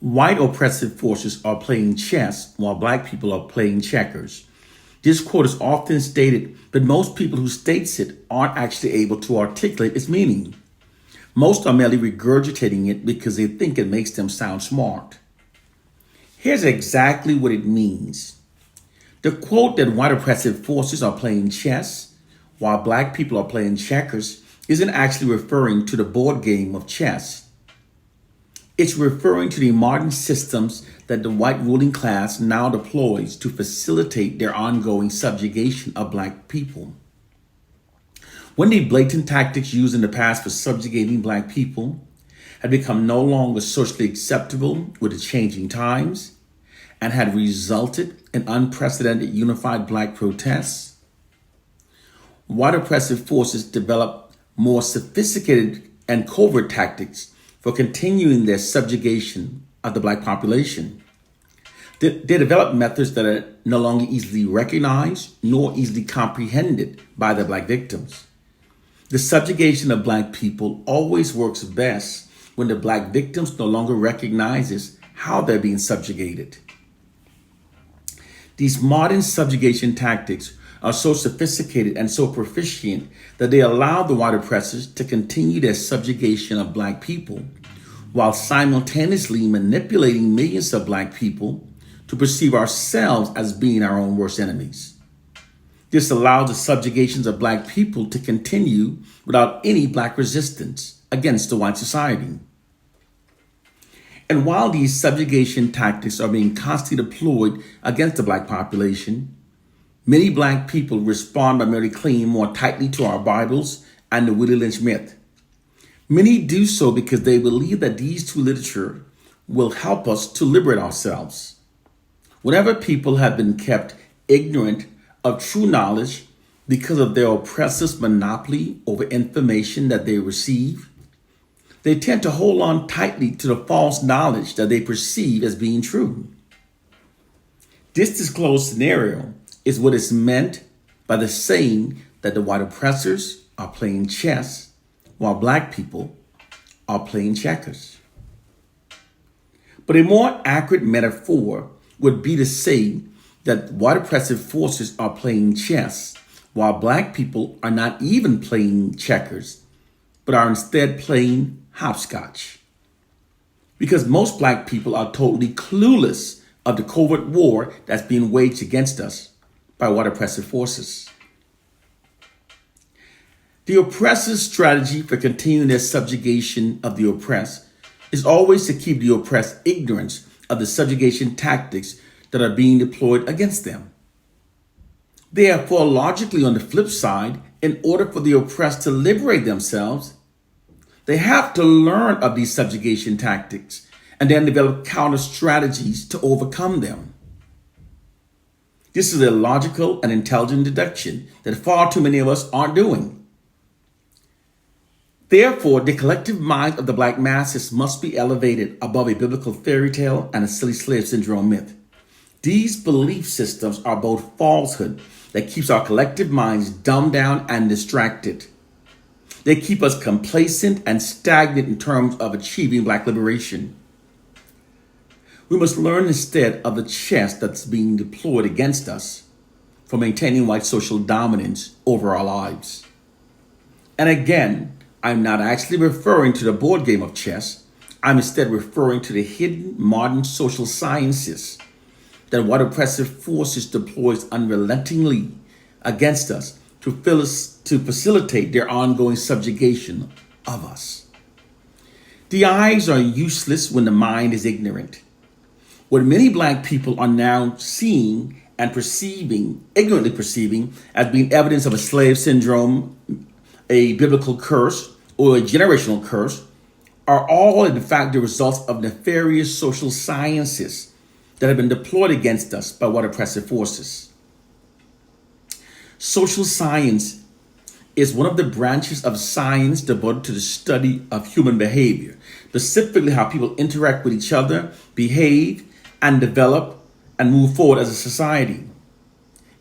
White oppressive forces are playing chess while black people are playing checkers. This quote is often stated, but most people who states it aren't actually able to articulate its meaning. Most are merely regurgitating it because they think it makes them sound smart. Here's exactly what it means. The quote that white oppressive forces are playing chess while black people are playing checkers isn't actually referring to the board game of chess. It's referring to the modern systems that the white ruling class now deploys to facilitate their ongoing subjugation of black people. When the blatant tactics used in the past for subjugating black people had become no longer socially acceptable with the changing times and had resulted in unprecedented unified black protests, white oppressive forces developed more sophisticated and covert tactics for continuing their subjugation of the black population. They developed methods that are no longer easily recognized nor easily comprehended by the black victims. The subjugation of black people always works best when the black victims no longer recognizes how they're being subjugated. These modern subjugation tactics are so sophisticated and so proficient that they allow the white oppressors to continue their subjugation of black people while simultaneously manipulating millions of black people to perceive ourselves as being our own worst enemies. This allows the subjugations of black people to continue without any black resistance against the white society. And while these subjugation tactics are being constantly deployed against the black population, many black people respond by merely clinging more tightly to our Bibles and the Willie Lynch myth. Many do so because they believe that these two literature will help us to liberate ourselves. Whenever people have been kept ignorant of true knowledge because of their oppressors' monopoly over information that they receive, they tend to hold on tightly to the false knowledge that they perceive as being true. This disclosed scenario is what is meant by the saying that the white oppressors are playing chess while black people are playing checkers. But a more accurate metaphor would be to say that white oppressive forces are playing chess while black people are not even playing checkers, but are instead playing hopscotch. Because most black people are totally clueless of the covert war that's being waged against us by white oppressive forces. The oppressor's strategy for continuing their subjugation of the oppressed is always to keep the oppressed ignorant of the subjugation tactics that are being deployed against them. Therefore, logically on the flip side, in order for the oppressed to liberate themselves, they have to learn of these subjugation tactics and then develop counter strategies to overcome them. This is a logical and intelligent deduction that far too many of us aren't doing. Therefore, the collective mind of the black masses must be elevated above a biblical fairy tale and a silly slave syndrome myth. These belief systems are both falsehood that keeps our collective minds dumbed down and distracted. They keep us complacent and stagnant in terms of achieving black liberation. We must learn instead of the chess that's being deployed against us for maintaining white social dominance over our lives. And again, I'm not actually referring to the board game of chess. I'm instead referring to the hidden modern social sciences that white oppressive forces deploys unrelentingly against us to facilitate their ongoing subjugation of us. The eyes are useless when the mind is ignorant. What many black people are now seeing and perceiving, ignorantly perceiving, as being evidence of a slave syndrome, a biblical curse, or a generational curse, are all in fact the results of nefarious social sciences that have been deployed against us by white oppressive forces. Social science is one of the branches of science devoted to the study of human behavior, specifically how people interact with each other, behave, and develop and move forward as a society.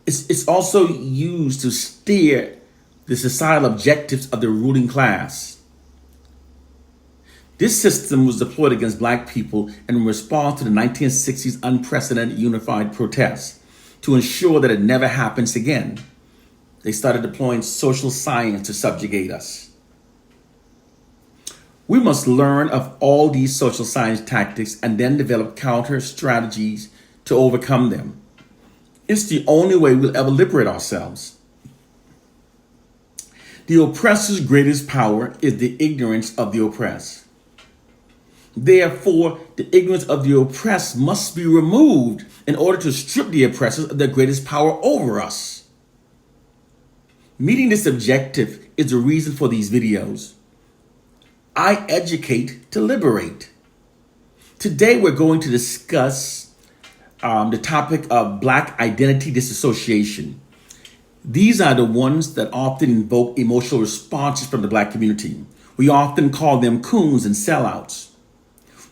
It's also used to steer the societal objectives of the ruling class. This system was deployed against black people in response to the 1960s unprecedented unified protests to ensure that it never happens again. They started deploying social science to subjugate us. We must learn of all these social science tactics and then develop counter strategies to overcome them. It's the only way we'll ever liberate ourselves. The oppressor's greatest power is the ignorance of the oppressed. Therefore, the ignorance of the oppressed must be removed in order to strip the oppressors of their greatest power over us. Meeting this objective is the reason for these videos. I educate to liberate. Today we're going to discuss the topic of Black identity disassociation. These are the ones that often invoke emotional responses from the Black community. We often call them coons and sellouts.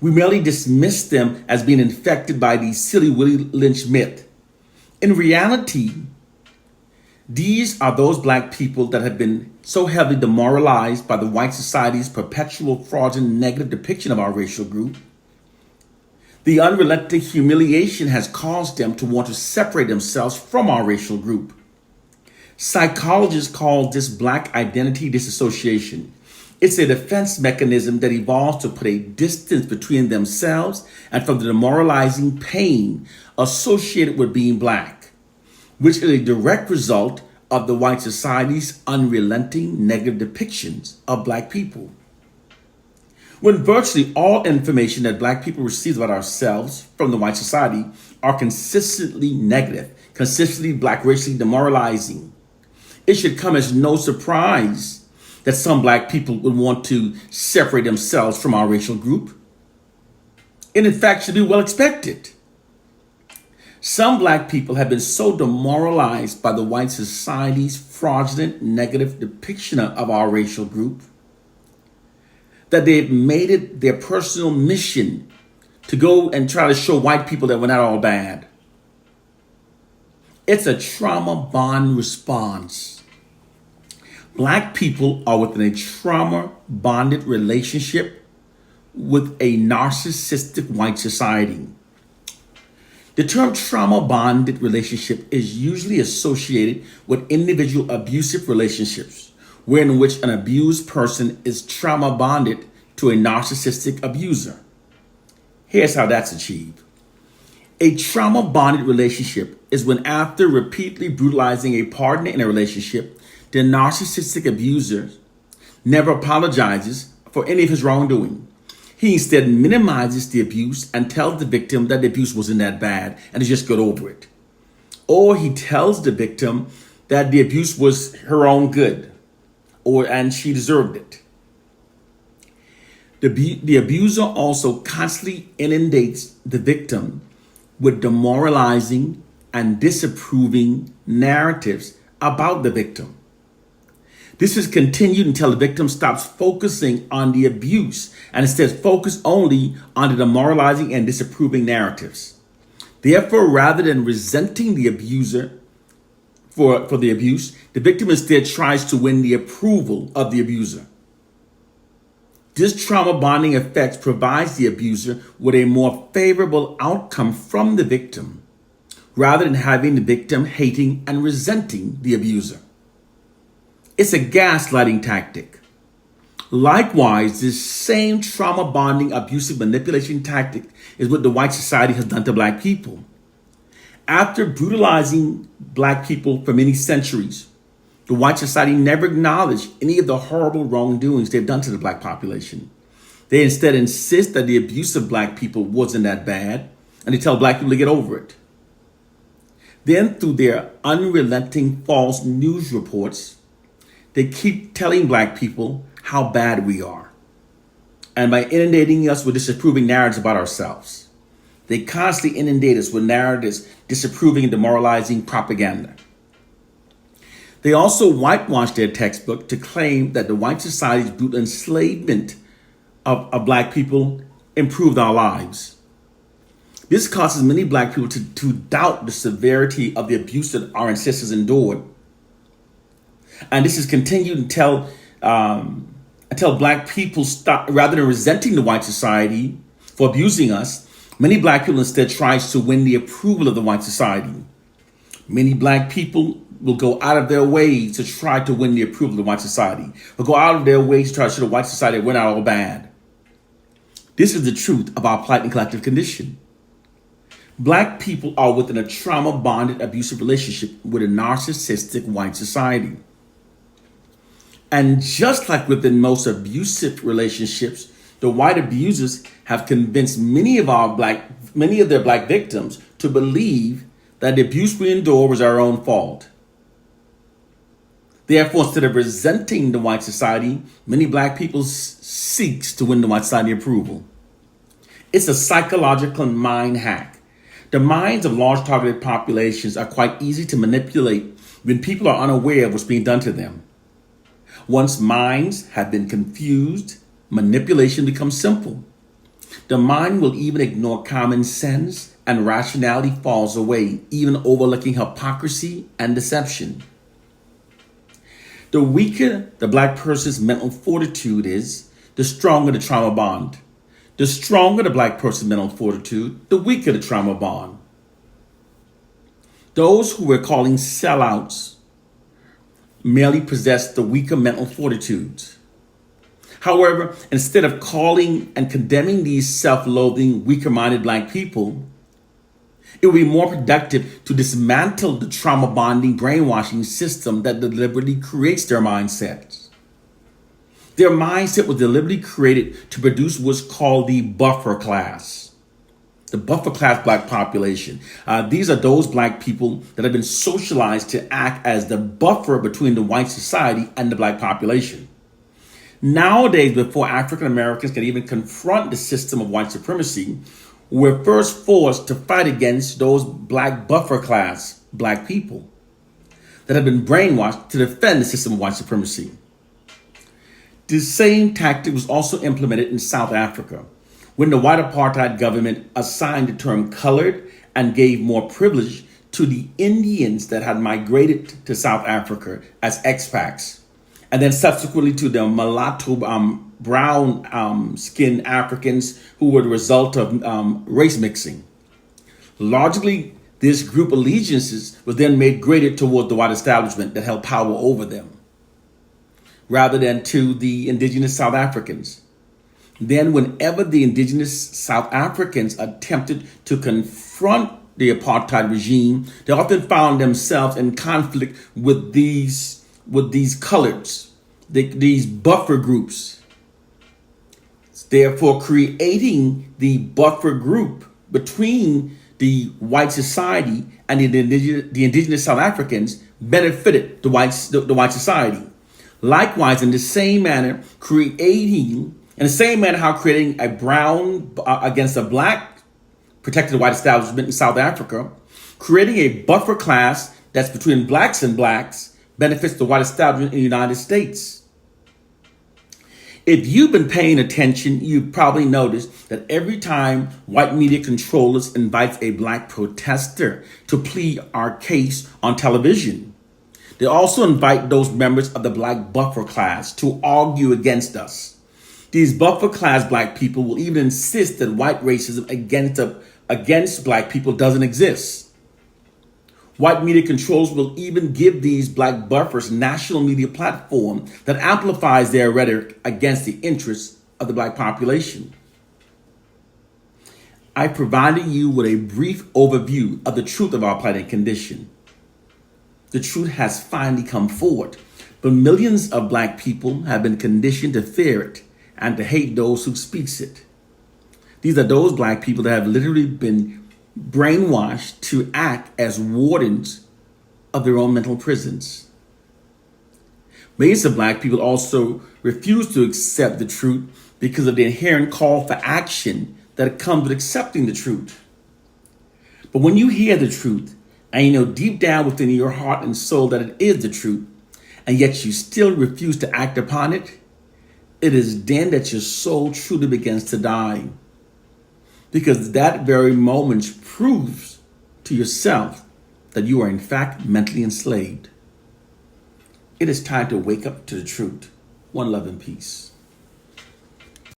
We merely dismiss them as being infected by the silly Willie Lynch myth. In reality, these are those Black people that have been so heavily demoralized by the white society's perpetual fraudulent negative depiction of our racial group. The unrelenting humiliation has caused them to want to separate themselves from our racial group. Psychologists call this Black identity disassociation. It's a defense mechanism that evolves to put a distance between themselves and from the demoralizing pain associated with being Black, which is a direct result of the white society's unrelenting negative depictions of Black people. When virtually all information that Black people receive about ourselves from the white society are consistently negative, consistently Black racially demoralizing, it should come as no surprise that some Black people would want to separate themselves from our racial group. And in fact, should be well expected. Some Black people have been so demoralized by the white society's fraudulent negative depiction of our racial group that they've made it their personal mission to go and try to show white people that we're not all bad. It's a trauma bond response. Black people are within a trauma bonded relationship with a narcissistic white society. The term trauma bonded relationship is usually associated with individual abusive relationships, wherein which an abused person is trauma bonded to a narcissistic abuser. Here's how that's achieved. A trauma bonded relationship is when, after repeatedly brutalizing a partner in a relationship, the narcissistic abuser never apologizes for any of his wrongdoing. He instead minimizes the abuse and tells the victim that the abuse wasn't that bad and to just get over it. Or he tells the victim that the abuse was her own good and she deserved it. The abuser also constantly inundates the victim with demoralizing and disapproving narratives about the victim. This is continued until the victim stops focusing on the abuse and instead focus only on the demoralizing and disapproving narratives. Therefore, rather than resenting the abuser for the abuse, the victim instead tries to win the approval of the abuser. This trauma bonding effect provides the abuser with a more favorable outcome from the victim, rather than having the victim hating and resenting the abuser. It's a gaslighting tactic. Likewise, this same trauma bonding abusive manipulation tactic is what the white society has done to Black people. After brutalizing Black people for many centuries, the white society never acknowledged any of the horrible wrongdoings they've done to the Black population. They instead insist that the abuse of Black people wasn't that bad, and they tell Black people to get over it. Then, through their unrelenting false news reports, they keep telling Black people how bad we are. And by inundating us with disapproving narratives about ourselves, they constantly inundate us with narratives disapproving and demoralizing propaganda. They also whitewash their textbook to claim that the white society's brutal enslavement of Black people improved our lives. This causes many Black people to doubt the severity of the abuse that our ancestors endured. And this is continued until until black people stop, rather than resenting the white society for abusing us, many black people instead tries to win the approval of the white society. Many black people will go out of their way to try to win the approval of the white society, will go out of their way to try to show the white society we're not all bad. This is the truth of our plight and collective condition. Black people are within a trauma-bonded abusive relationship with a narcissistic white society. And just like within most abusive relationships, the white abusers have convinced many of their black victims to believe that the abuse we endure was our own fault. Therefore, instead of resenting the white society, many black people seeks to win the white society approval. It's a psychological mind hack. The minds of large targeted populations are quite easy to manipulate when people are unaware of what's being done to them. Once minds have been confused, manipulation becomes simple. The mind will even ignore common sense, and rationality falls away, even overlooking hypocrisy and deception. The weaker the black person's mental fortitude is, the stronger the trauma bond. The stronger the black person's mental fortitude, the weaker the trauma bond. Those who we're calling sellouts merely possess the weaker mental fortitudes. However, instead of calling and condemning these self-loathing, weaker-minded black people, it would be more productive to dismantle the trauma-bonding brainwashing system that deliberately creates their mindsets. Their mindset was deliberately created to produce what's called the buffer class. The buffer class black population. These are those black people that have been socialized to act as the buffer between the white society and the black population. Nowadays, before African Americans can even confront the system of white supremacy, we're first forced to fight against those black buffer class black people that have been brainwashed to defend the system of white supremacy. The same tactic was also implemented in South Africa, when the white apartheid government assigned the term colored and gave more privilege to the Indians that had migrated to South Africa as expats, and then subsequently to the mulatto brown skinned Africans who were the result of race mixing. Largely, this group allegiances was then made greater toward the white establishment that held power over them, rather than to the indigenous South Africans. Then whenever the indigenous South Africans attempted to confront the apartheid regime, they often found themselves in conflict with these coloreds, these buffer groups. Therefore, creating the buffer group between the white society and the indigenous South Africans benefited the white society. Likewise, in the same manner, creating a brown against a black protected the white establishment in South Africa, creating a buffer class that's between blacks and blacks benefits the white establishment in the United States. If you've been paying attention, you've probably noticed that every time white media controllers invite a black protester to plead our case on television, they also invite those members of the black buffer class to argue against us. These buffer class black people will even insist that white racism against black people doesn't exist. White media controllers will even give these black buffers national media platform that amplifies their rhetoric against the interests of the black population. I provided you with a brief overview of the truth of our plight and condition. The truth has finally come forward, but millions of black people have been conditioned to fear it and to hate those who speaks it. These are those black people that have literally been brainwashed to act as wardens of their own mental prisons. Millions of black people also refuse to accept the truth because of the inherent call for action that comes with accepting the truth. But when you hear the truth, and you know deep down within your heart and soul that it is the truth, and yet you still refuse to act upon it, it is then that your soul truly begins to die. Because that very moment proves to yourself that you are in fact mentally enslaved. It is time to wake up to the truth. One love and peace.